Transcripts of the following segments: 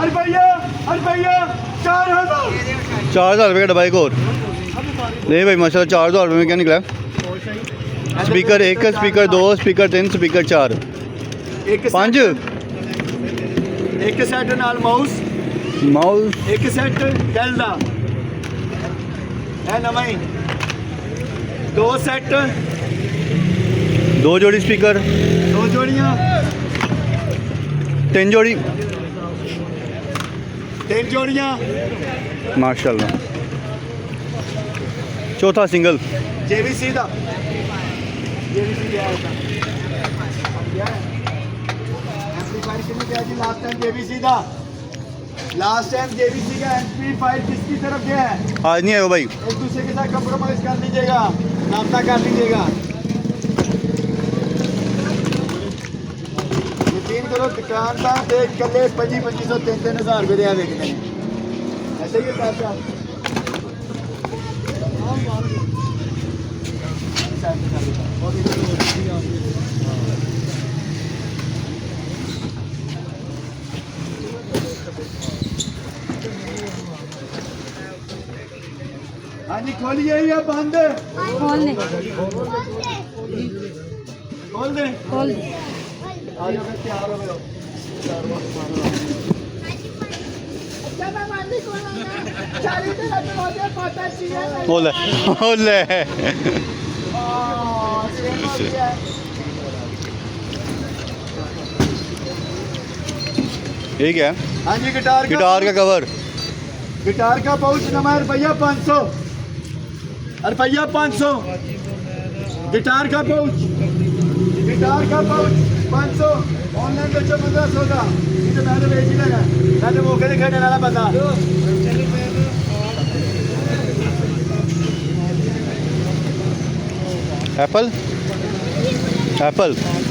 रुपया 4000। 4000 रुपये का डब्बा एक और नहीं भाई माशाल्लाह 4000 रुपये में क्या निकला? स्पीकर 1, स्पीकर 2, स्पीकर 3, स्पीकर 4, 5 एक सेट नाल माउस एक सेट डेल दा है नवां ही 2 सेट 2 जोड़ी स्पीकर 2 जोड़ियां 3 जोड़ी 3 जोड़ियां माशाल्लाह। चौथा सिंगल जेबीसी दा जेबीसी गया है एम्पलीफायर कितने गया जी लास्ट टाइम जेबीसी दा लास्ट टाइम जेबीसी का एम्पलीफायर किसकी तरफ गया है? आज नहीं आए हो भाई, एक दूसरे के साथ कंप्रोमाइज कर लीजिएगा, नाश्ता कर लीजिएगा। यकीन करो दुकानदार देख कले 2500 3-3000 रुपये दिया देखते हैं ऐसे ही पैसा हाँ जी खोलिए या बंद? खोल दे खोल दे खोल दे। आ जाओ फिर तैयार हो गए ओले ओले ये क्या है? हाँ जी गिटार का कवर गिटार का पाउच नंबर रुपया 500 गिटार का पाउच 500 ऑनलाइन बेचो 1500 का ये तो मैंने बेच ही लगा मैंने मौके नहीं खेलने वाला बता एप्पल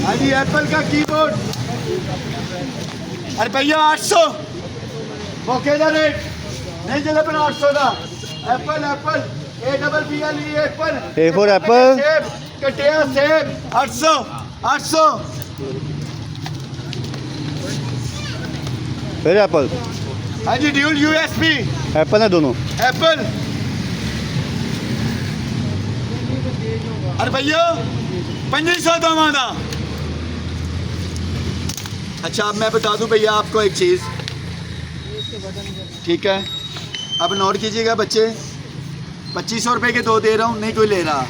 हाँ जी एप्पल का कीबोर्ड रुपया 800 मौके का रेट नहीं चले पर 800 का Apple Apple A for Apple सेब कटिया सेब 800 फिर एप्पल हाँ जी ड्यूल यूएसबी एप्पल है दोनों एप्पल रुपया 2500 दवा दा। अच्छा अब मैं बता दूं भैया आपको एक चीज़ ठीक है अब नोट कीजिएगा बच्चे 2500 रुपये के 2 दे रहा हूँ नहीं कोई ले रहा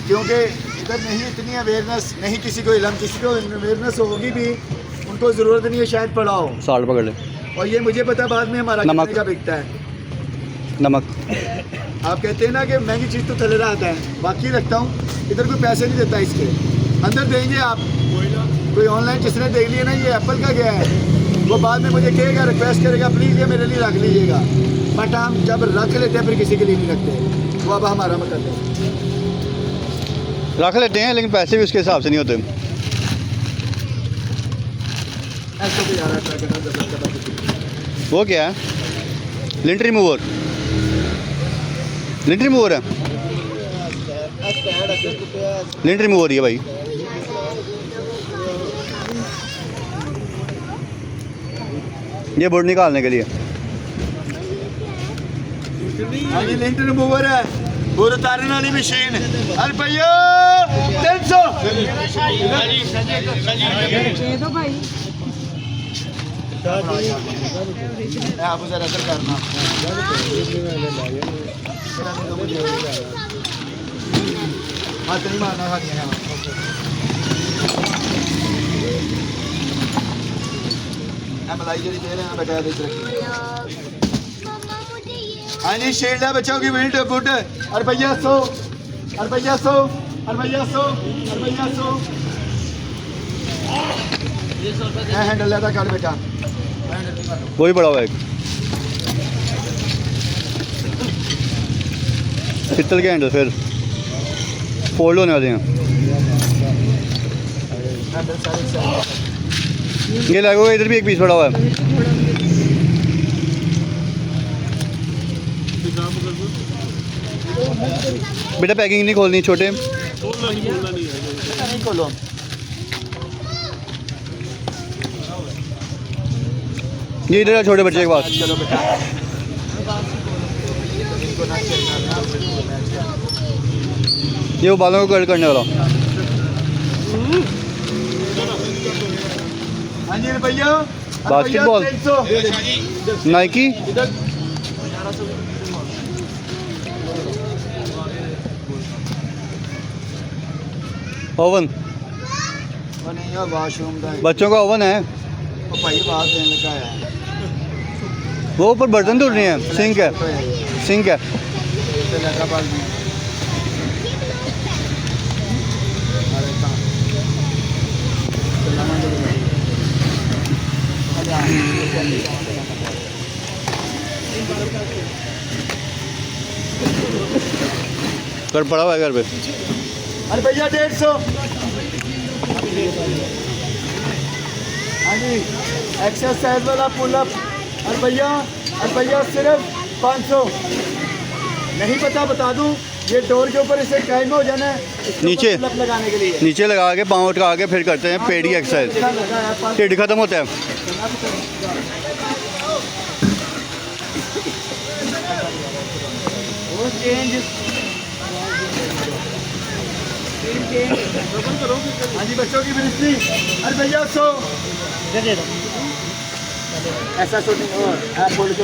क्योंकि इधर नहीं इतनी अवेयरनेस नहीं किसी को इल्म किसी को अवेयरनेस होगी भी उनको ज़रूरत नहीं है शायद पढ़ाओ 60 पकड़ ले और ये मुझे पता बाद में हमारा नमक कितने का बिकता है नमक आप कहते हैं ना कि महंगी चीज़ तो थले आता है बाकी रखता हूँ इधर कोई पैसे नहीं देता इसके अंदर देंगे आप कोई ऑनलाइन किसने देख लिया ना ये एप्पल का गया है वो बाद में मुझे कहेगा रिक्वेस्ट करेगा प्लीज़ ये मेरे लिए रख लीजिएगा बट हम जब रख लेते हैं फिर किसी के लिए नहीं रखते वो अब हमारा मतलब है रख लेते हैं लेकिन पैसे भी उसके हिसाब से नहीं होते। वो क्या है? लिंट रिमूवर है लिंट रिमूवर ही है भाई ये बोर्ड निकालने के लिए हाँ जी लिंट रिमूवर है बोर उतारने वाली मशीन रुपया 300 दे दो भाई आप उसे रद्द करना हाथ नहीं मारना मलाई जी दे रहे हैं बकाया देख रखी हाँ जी शील्ड है बच्चों की विल्ड गुड रुपया 100 हैंडल लेता कर बेटा वही बड़ा हुआ एक पित्तल के हैंडल फिर फोल्ड होने वाले हैं ये लगेगा इधर भी एक पीस पड़ा हुआ है बेटा पैकिंग नहीं खोलनी छोटे खोलो ये इधर है छोटे बच्चे के पास। चलो बेटा ये वो बालों को कट करने वाला। हाँ जी भैया बास्केटबॉल। 300 नाइकी। इधर ओवन। वो नहीं है वाशरूम का बच्चों का ओवन है। वो भाई बात देने लगा है वो ऊपर बर्तन धुल रहे हैं। सिंक है, सिंक है। तो लगा बाल में अरे कहाँ चलाना तो भाई कर पड़ा हुआ है घर पे। अरे भैया 150। हाँ जी एक्सरसाइज वाला पुलअप। अरे भैया सिर्फ 500। नहीं पता बता दूं ये डोर के ऊपर इसे टाइम हो जाना है नीचे पुलअप लगाने के लिए। नीचे लगा के पाँव उठा के फिर करते हैं पेड़ी एक्सरसाइज। ढिड खत्म होता है। वो चेंज हाँ जी बच्चों की बिजली। अरे भैया 100 ऐसा शूटिंग और आप बोल के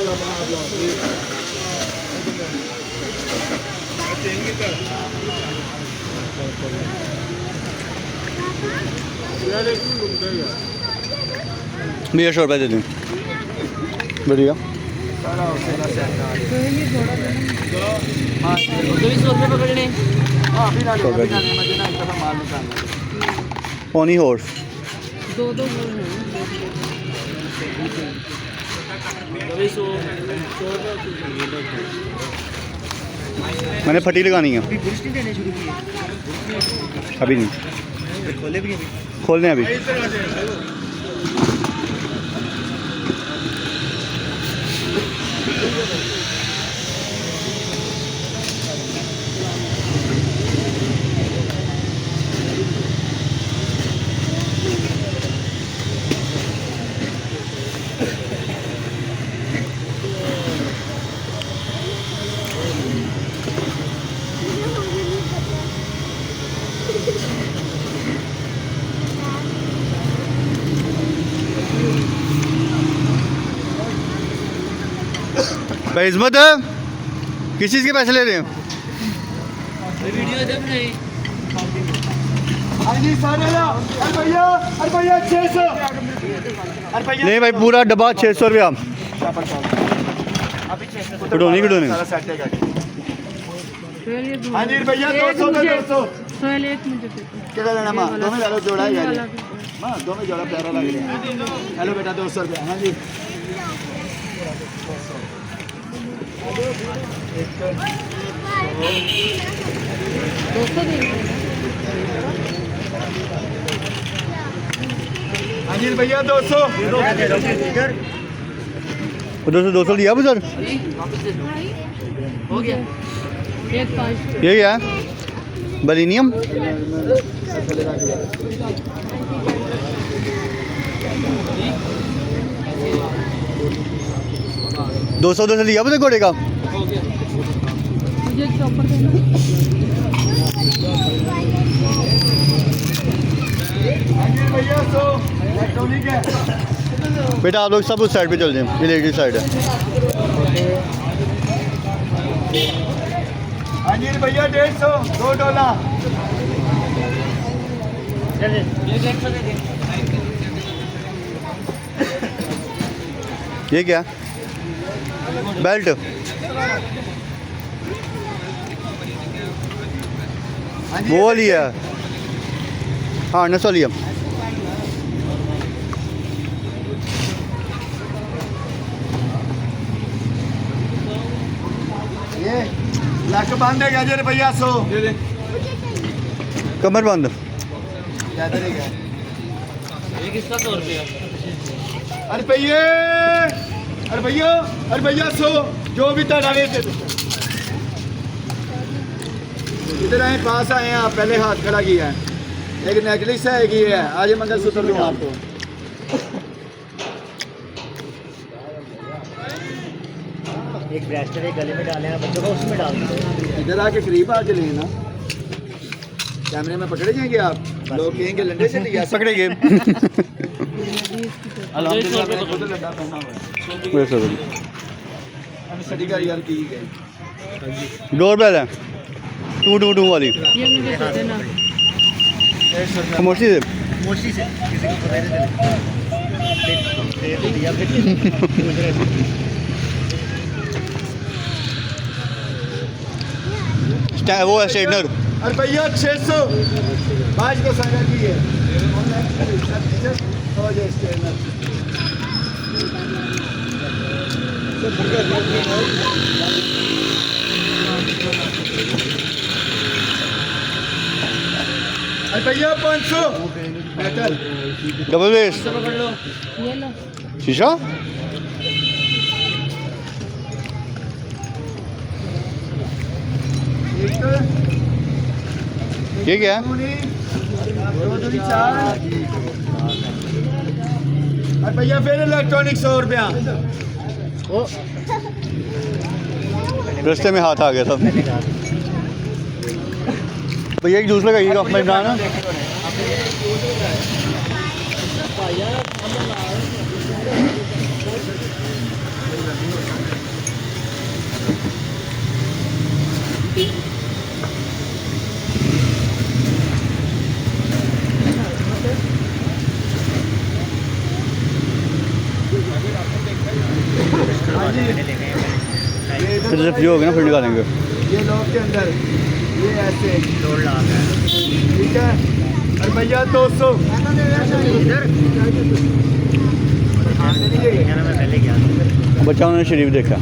भैया 100 रुपये दे दें। बढ़िया। हाँ अभी डालिए मुझे ना एक दफ़ा माल निकालना। Pony horse. दो मैंने फटी लगानी है अभी नहीं। खोलने अभी। भाई इस्मत किस चीज़ के पैसे ले रहे हैं? हाँ जी सारे ला। अरे भैया 600। अरे भैया नहीं भाई पूरा डब्बा 600 रुपया। कटोनी सारा सेट है गाड़ी। हाँ जी भैया 200 का 200। सोहेल एक मुझे दे दो। कितना लेना माँ? दो में डालो जोड़ा है गाड़ी। माँ दो में जोड़ा प्यारा लग रहा है। हेलो बेटा 200 रुपया। हाँ जी हाँ जी भैया 200। 200 लिया सर। हो गया एक 500। ये क्या है? बलिनियम। दो सौ लिया मुझे घोड़े का। मुझे चॉपर देना। हाँ जी भैया 100 इलेक्ट्रॉनिक है। बेटा आप लोग सब उस साइड पे चल जाएं। ये लेडीज साइड है। हाँ जी भैया 150 $2। ये क्या? बेल्ट। हाँ जी वो लिया। हाँ नसो लिया। ये लक बंद है क्या जी भैया 100। कमर बंद। ज्यादा नहीं गया। ये किसका 100 रुपया? अरे भैया 100 जो भी था डाले थे। इधर आए पास आए हैं आप पहले हाथ खड़ा किया है। एक नेकलेस है एक ये है। आज मंगलसूत्र दूँ आपको। एक ब्रेस्टर एक गले में डाले हैं बच्चों को, उसमें डाल दो। इधर आके करीब आके लेना, कैमरे में पकड़े जाएंगे आप, लोग कहेंगे लंडे से लिया। पकड़ेंगे। अल्हम्दुलिल्लाह मैंने खुद लंडा पहना हुआ है। अभी सड़ी का यार की गई। डोर बेल है 222 वाली, ये मुझे दे देना। खामोशी से। मोशी से किसी को पता नहीं चला। दिया फिर वो है स्ट्रेटनर। अरे भैया 600 5 का साझा की है। हो जाए स्टेनर। अरे भैया 500 मेटल। डबल बेस पकड़ लो। ये लो। शीशा। ये क्या है? 2 दूनी 4। अरे भैया फिर इलेक्ट्रॉनिक 100 रुपया। रास्ते में हाथ आ गया था भैया। एक जूस लगाइएगा मैं ना। फिर जब फ्री हो गया ना फिर निकालेंगे। ये लॉक के अंदर ये ऐसे जोड़ लाग है। ठीक है। अरे भैया 200 इधर मैं पहले गया था। बच्चा उन्होंने शरीफ देखा।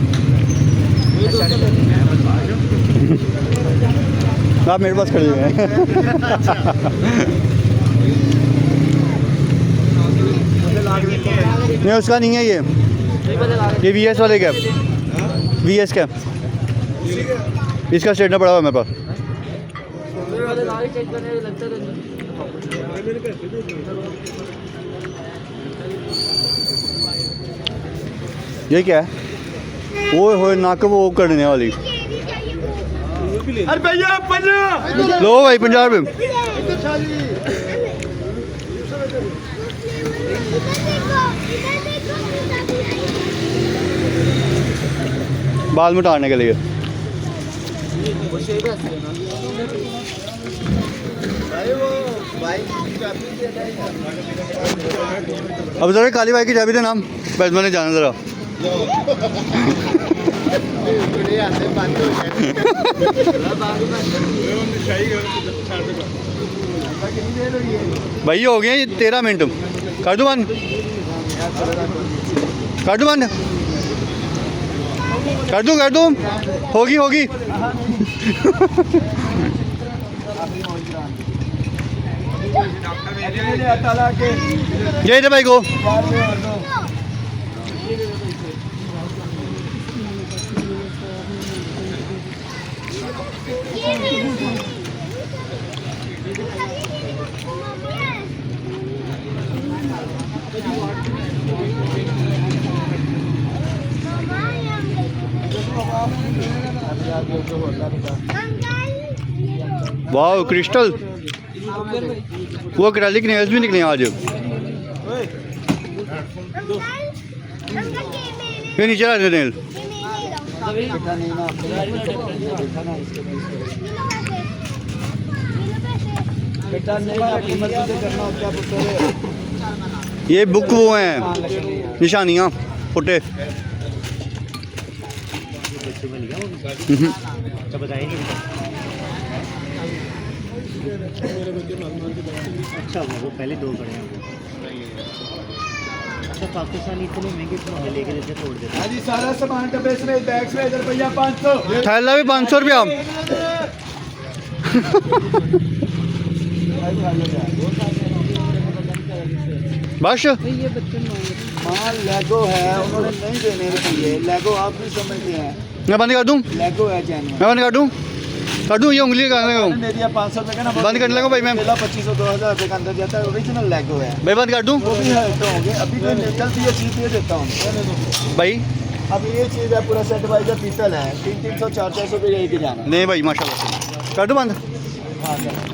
आप मेरे पास खड़े हुए हैं। नहीं उसका नहीं है ये VS वाले का VS का। इसका स्ट्रेटनर पड़ा हुआ है मेरे पास। ये क्या है? वो हो नाक वो करने वाली। अरे भैया 50 लो भाई 50 रुपये। बाल मिटाने के लिए। अब ज़रा काली बाइक की चाबी दे नाम बस मैंने जाना ज़रा। भाई हो गए 13 मिनट। कर दूँ बंद? कर दूँ बंद? कर दूँ होगी। ये दे भाई को। वाह क्रिस्टल वो एक्रेलिक नेल्स भी निकले आज। ये नीचे आ रहे नेल। ये बुक वो हैं निशानियाँ पुटे। अच्छा वो पहले 2 पड़े हैं। अच्छा पाकिस्तानी इतने महंगे तो लेके जैसे तोड़ देते हैं। जी सारा सामान डब्बे में बैग्स में इधर भैया 500 थैला भी 500 रुपया। बस भाई ये बच्चे मांगे माल लेगो है, उन्होंने नहीं देने रुपये। लेगो आप भी समझते हैं। मैं बंद कर दूँ? लेगो है चैन मैं बंद कर दूँ? ये उंगली कर लगा दे दिया 500 रुपये का ना। बंद करने लगा भाई मैं। 2500 2000 रुपये का अंदर जाता है। ओरिजिनल लेगो है भाई बंद कर दूँ? वो भी है तो होंगे। अभी तो जल्दी ये चीज़ दे देता हूँ भाई अब ये चीज़ है पूरा सेट वाइज पीतल है 300-400 रुपये यही के जाना नहीं भाई माशाल्लाह कर दो बंद हाँ